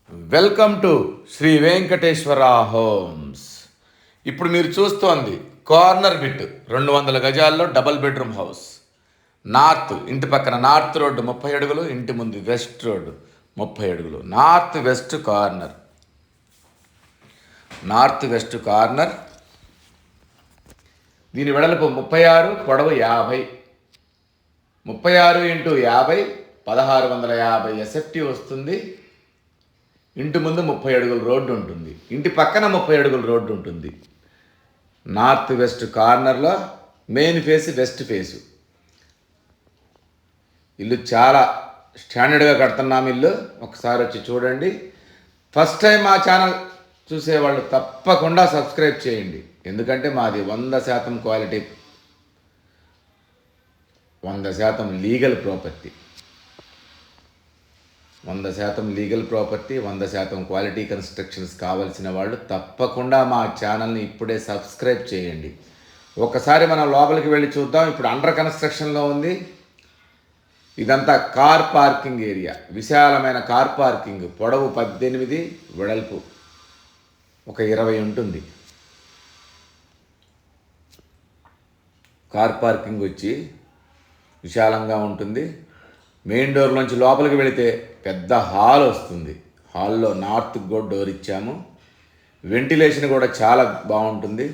Welcome to Sri Venkateswara homes. ఇప్పుడు మీరు చూస్తోంది కార్నర్ బిట్ 200 గజాల్లో డబల్ బెడ్రూమ్ హౌస్. నార్త్ ఇంటి పక్కన నార్త్ రోడ్డు 30 అడుగులు, ఇంటి ముందు వెస్ట్ రోడ్డు 30 అడుగులు. North west corner. దీని వెడల్పు 36, పొడవు 50. 36 × 50 1650 ఎస్ఎఫ్టీ వస్తుంది. ఇంటి ముందు 30 అడుగుల రోడ్డు ఉంటుంది, ఇంటి పక్కన 30 అడుగుల రోడ్డు ఉంటుంది. నార్త్ వెస్ట్ కార్నర్లో మెయిన్ ఫేస్ వెస్ట్ ఫేసు. ఇల్లు చాలా స్టాండర్డ్గా కడుతున్నాము. ఇల్లు ఒకసారి వచ్చి చూడండి. ఫస్ట్ టైం మా ఛానల్ చూసేవాళ్ళు తప్పకుండా సబ్స్క్రైబ్ చేయండి. ఎందుకంటే మాది 100% quality, 100% legal property, 100% quality constructions కావాల్సిన వాళ్ళు తప్పకుండా మా ఛానల్ని ఇప్పుడే సబ్స్క్రైబ్ చేయండి. ఒకసారి మనం లోపలికి వెళ్ళి చూద్దాం. ఇప్పుడు అండర్ కన్స్ట్రక్షన్లో ఉంది. ఇదంతా కార్ పార్కింగ్ ఏరియా, విశాలమైన కార్ పార్కింగ్. పొడవు 18, వెడల్పు ఒక 20 ఉంటుంది. కార్ పార్కింగ్ వచ్చి విశాలంగా ఉంటుంది. మెయిన్ డోర్ నుంచి లోపలికి వెళితే పెద్ద హాల్ వస్తుంది. హాల్లో నార్త్ డోర్ ఇచ్చాము. వెంటిలేషన్ కూడా చాలా బాగుంటుంది.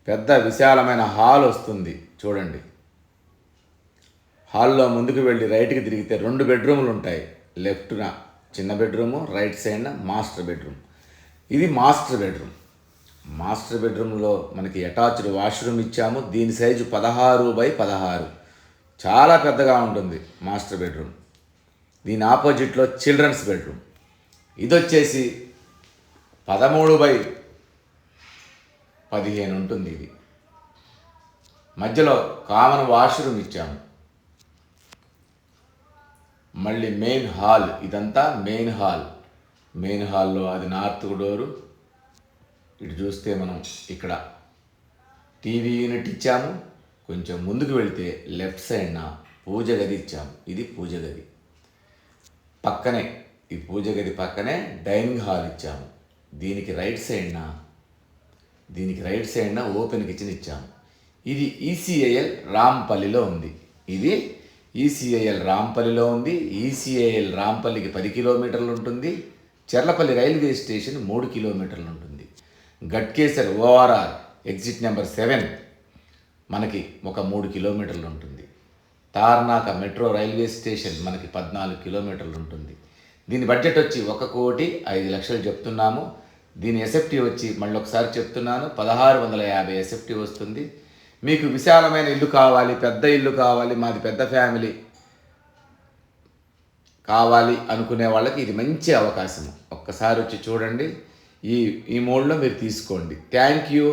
పెద్ద విశాలమైన హాల్ వస్తుంది చూడండి. హాల్లో ముందుకు వెళ్ళి రైట్కి తిరిగితే 2 బెడ్రూములు ఉంటాయి. లెఫ్ట్న చిన్న బెడ్రూము, రైట్ సైడ్న మాస్టర్ బెడ్రూమ్. ఇది మాస్టర్ బెడ్రూమ్. మాస్టర్ బెడ్రూమ్లో మనకి అటాచ్డ్ వాష్రూమ్ ఇచ్చాము. దీని సైజు 16x16, చాలా పెద్దగా ఉంటుంది మాస్టర్ బెడ్రూమ్. దీని ఆపోజిట్లో చిల్డ్రన్స్ బెడ్రూమ్. ఇది వచ్చేసి 13x15 ఉంటుంది. ఇది మధ్యలో కామన్ వాష్రూమ్ ఇచ్చాము. మళ్ళీ మెయిన్ హాల్. ఇదంతా మెయిన్ హాల్లో అది నార్త్ డోరు. ఇటు చూస్తే మనం ఇక్కడ టీవీ యూనిట్ ఇచ్చాము. కొంచెం ముందుకు వెళితే లెఫ్ట్ సైడ్న పూజ గది ఇచ్చాము. ఇది పూజ గది పక్కనే, ఈ పూజ గది పక్కనే డైనింగ్ హాల్ ఇచ్చాము. దీనికి రైట్ సైడ్న ఓపెన్ కిచెన్ ఇచ్చాము. ఇది ఈసీఐఎల్ రాంపల్లిలో ఉంది. ఈసీఐఎల్ రాంపల్లికి 10 కిలోమీటర్లు ఉంటుంది. చెర్లపల్లి రైల్వే స్టేషన్ 3 కిలోమీటర్లు ఉంటుంది. గట్కేసర్ ఓఆర్ఆర్ ఎగ్జిట్ నెంబర్ 7 మనకి ఒక 3 కిలోమీటర్లు ఉంటుంది. తార్నాక మెట్రో రైల్వే స్టేషన్ మనకి 14 కిలోమీటర్లు ఉంటుంది. దీని బడ్జెట్ వచ్చి 1,05,00,000 చెప్తున్నాము. దీని ఎస్ఎఫ్టీ వచ్చి మళ్ళీ ఒకసారి చెప్తున్నాను, 1650 ఎస్ఎఫ్టీ వస్తుంది. మీకు విశాలమైన ఇల్లు కావాలి, పెద్ద ఇల్లు కావాలి, మాది పెద్ద ఫ్యామిలీ కావాలి అనుకునే వాళ్ళకి ఇది మంచి అవకాశం. ఒక్కసారి వచ్చి చూడండి. ఈ మోడ్లో మీరు తీసుకోండి. Thank you.